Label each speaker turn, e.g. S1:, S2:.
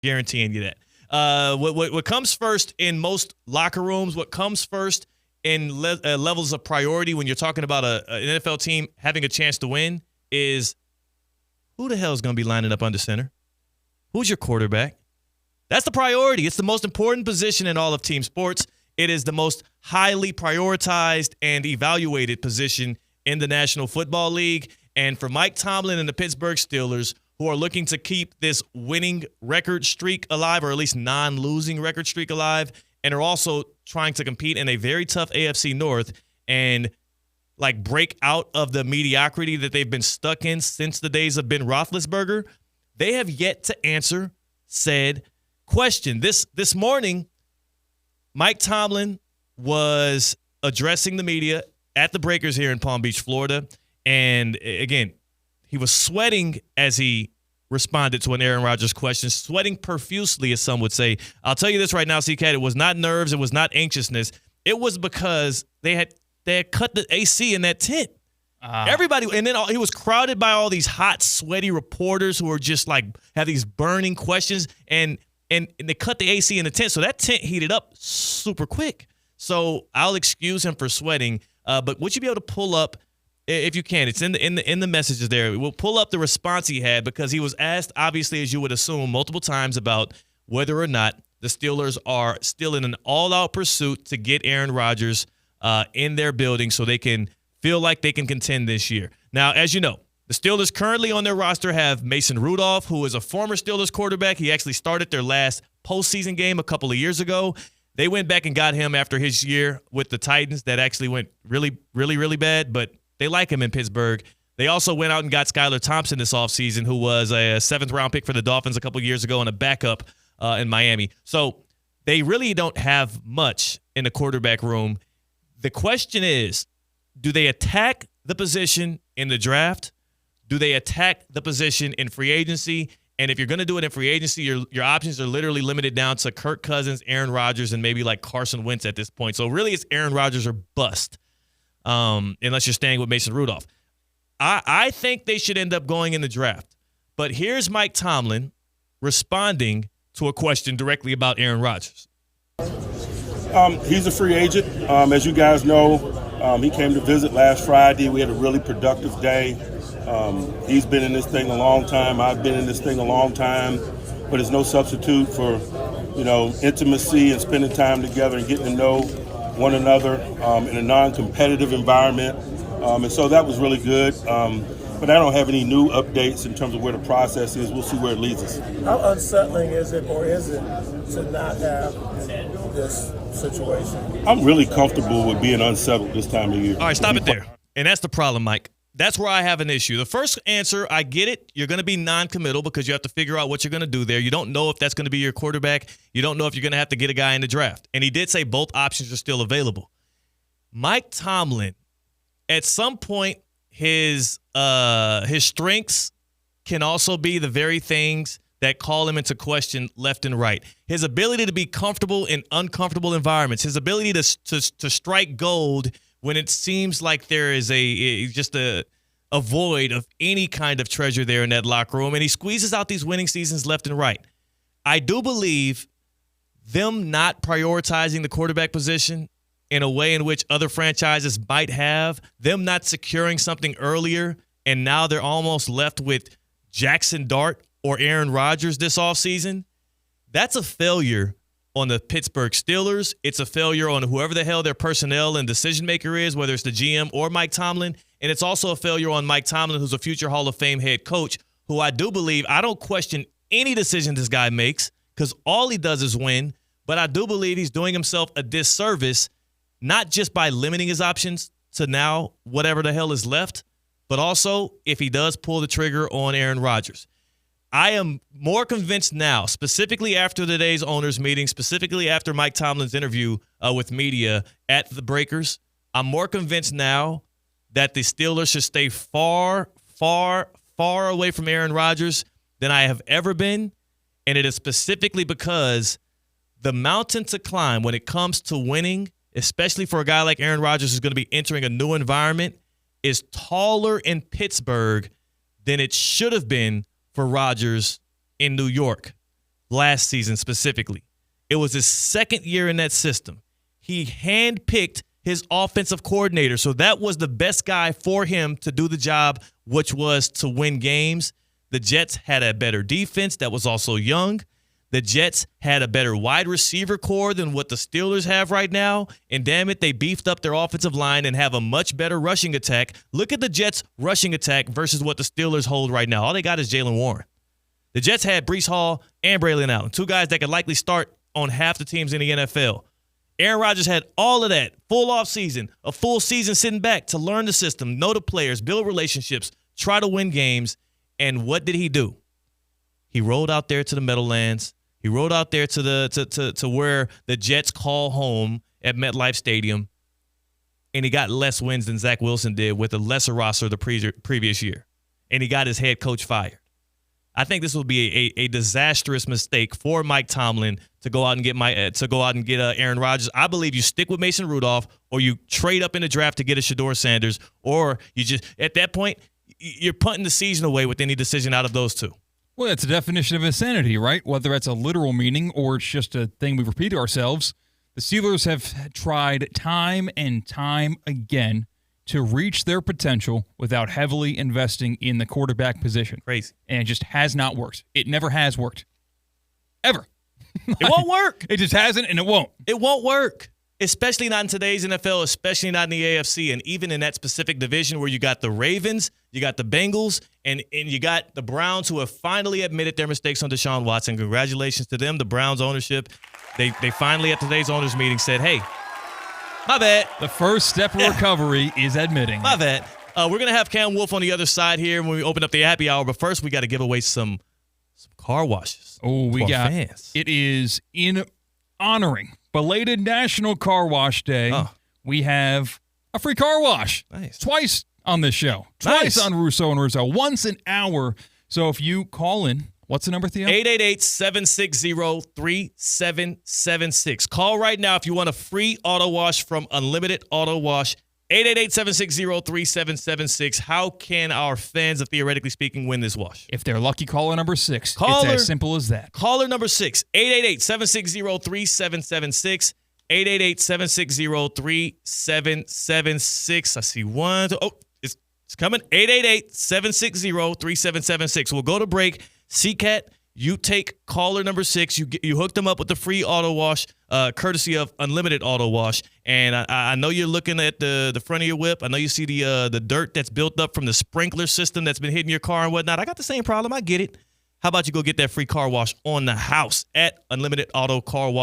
S1: Guaranteeing you that. What comes first in most locker rooms, what comes first in levels of priority when you're talking about an NFL team having a chance to win is who the hell is going to be lining up under center? Who's your quarterback? That's the priority. It's the most important position in all of team sports. It is the most highly prioritized and evaluated position in the National Football League. And for Mike Tomlin and the Pittsburgh Steelers, who are looking to keep this winning record streak alive, or at least non-losing record streak alive, and are also trying to compete in a very tough AFC North and like break out of the mediocrity that they've been stuck in since the days of Ben Roethlisberger, they have yet to answer said question. This morning, Mike Tomlin was addressing the media at the Breakers here in Palm Beach, Florida, and again, he was sweating as he responded to an Aaron Rodgers question, sweating profusely, as some would say. I'll tell you this right now, C-Cat, it was not nerves, it was not anxiousness. It was because they had cut the AC in that tent. Everybody, and then he was crowded by all these hot, sweaty reporters who were just like have these burning questions, and they cut the AC in the tent, so that tent heated up super quick. So I'll excuse him for sweating, but would you be able to pull up? If you can, it's in the messages there. We'll pull up the response he had because he was asked, obviously, as you would assume, multiple times about whether or not the Steelers are still in an all-out pursuit to get Aaron Rodgers in their building so they can feel like they can contend this year. Now, as you know, the Steelers currently on their roster have Mason Rudolph, who is a former Steelers quarterback. He actually started their last postseason game a couple of years ago. They went back and got him after his year with the Titans that actually went really, really, really bad, but they like him in Pittsburgh. They also went out and got Skylar Thompson this offseason, who was a 7th-round pick for the Dolphins a couple years ago and a backup in Miami. So they really don't have much in the quarterback room. The question is, do they attack the position in the draft? Do they attack the position in free agency? And if you're going to do it in free agency, your options are literally limited down to Kirk Cousins, Aaron Rodgers, and maybe like Carson Wentz at this point. So really it's Aaron Rodgers or bust. Unless you're staying with Mason Rudolph. I think they should end up going in the draft. But here's Mike Tomlin responding to a question directly about Aaron Rodgers.
S2: He's a free agent. As you guys know, he came to visit last Friday. We had a really productive day. He's been in this thing a long time. I've been in this thing a long time. But it's no substitute for, intimacy and spending time together and getting to know one another in a non-competitive environment. And so that was really good. But I don't have any new updates in terms of where the process is. We'll see where it leads us.
S3: How unsettling is it, or is it, to not have this situation?
S2: I'm really comfortable with being unsettled this time of year.
S1: All right, stop it there. And that's the problem, Mike. That's where I have an issue. The first answer, I get it. You're going to be non-committal because you have to figure out what you're going to do there. You don't know if that's going to be your quarterback. You don't know if you're going to have to get a guy in the draft. And he did say both options are still available. Mike Tomlin, at some point, his strengths can also be the very things that call him into question left and right. His ability to be comfortable in uncomfortable environments, his ability to strike gold when it seems like there is just a void of any kind of treasure there in that locker room, and he squeezes out these winning seasons left and right. I do believe them not prioritizing the quarterback position in a way in which other franchises might have, them not securing something earlier, and now they're almost left with Jackson Dart or Aaron Rodgers this offseason, that's a failure on the Pittsburgh Steelers. It's a failure on whoever the hell their personnel and decision maker is, whether it's the GM or Mike Tomlin. And it's also a failure on Mike Tomlin, who's a future Hall of Fame head coach, who I do believe, I don't question any decision this guy makes because all he does is win. But I do believe he's doing himself a disservice, not just by limiting his options to now whatever the hell is left, but also if he does pull the trigger on Aaron Rodgers. I am more convinced now, specifically after today's owners meeting, specifically after Mike Tomlin's interview with media at the Breakers, I'm more convinced now that the Steelers should stay far, far, far away from Aaron Rodgers than I have ever been. And it is specifically because the mountain to climb when it comes to winning, especially for a guy like Aaron Rodgers who's going to be entering a new environment, is taller in Pittsburgh than it should have been for Rodgers in New York. last season specifically. It was his second year in that system. He handpicked his offensive coordinator, so that was the best guy for him to do the job, which was to win games. The Jets had a better defense that was also young. The Jets had a better wide receiver core than what the Steelers have right now. And damn it, they beefed up their offensive line and have a much better rushing attack. Look at the Jets' rushing attack versus what the Steelers hold right now. All they got is Jalen Warren. The Jets had Breece Hall and Braylon Allen, two guys that could likely start on half the teams in the NFL. Aaron Rodgers had all of that, full offseason, a full season sitting back to learn the system, know the players, build relationships, try to win games. And what did he do? He rolled out there to the Meadowlands. He rode out there to where the Jets call home at MetLife Stadium, and he got less wins than Zach Wilson did with a lesser roster the previous year, and he got his head coach fired. I think this will be a disastrous mistake for Mike Tomlin to go out and get Aaron Rodgers. I believe you stick with Mason Rudolph, or you trade up in the draft to get a Shedeur Sanders, or you just at that point you're punting the season away with any decision out of those two.
S4: Well, that's a definition of insanity, right? Whether that's a literal meaning or it's just a thing we repeat to ourselves. The Steelers have tried time and time again to reach their potential without heavily investing in the quarterback position.
S1: Crazy.
S4: And it just has not worked. It never has worked. Ever.
S1: It won't work.
S4: It just hasn't, and it won't.
S1: It won't work. Especially not in today's NFL, especially not in the AFC, and even in that specific division where you got the Ravens, you got the Bengals, and you got the Browns, who have finally admitted their mistakes on Deshaun Watson. Congratulations to them, the Browns ownership. They finally at today's owners meeting said, hey, my bad.
S4: The first step of recovery is admitting.
S1: My bad. We're going to have Cam Wolf on the other side here when we open up the happy hour, but first we got to give away some car washes.
S4: Oh, we got
S1: fans.
S4: It is in honoring belated National Car Wash Day. We have a free car wash.
S1: Nice.
S4: Twice on this show.
S1: Nice.
S4: Twice on Russo and Russo. Once an hour. So if you call in, what's the number, Theo?
S1: 888-760-3776. Call right now if you want a free auto wash from Unlimited Auto Wash. 888-760-3776. How can our fans, theoretically speaking, win this wash?
S4: If they're lucky, caller number 6.
S1: Caller,
S4: it's as simple as that.
S1: Caller number 6, 888-760-3776. 888-760-3776. I see one. Oh, it's coming. 888-760-3776. We'll go to break. CCAT, you take caller number 6. You hook them up with the free auto wash, courtesy of Unlimited Auto Wash. And I know you're looking at the front of your whip. I know you see the dirt that's built up from the sprinkler system that's been hitting your car and whatnot. I got the same problem. I get it. How about you go get that free car wash on the house at Unlimited Auto Car Wash?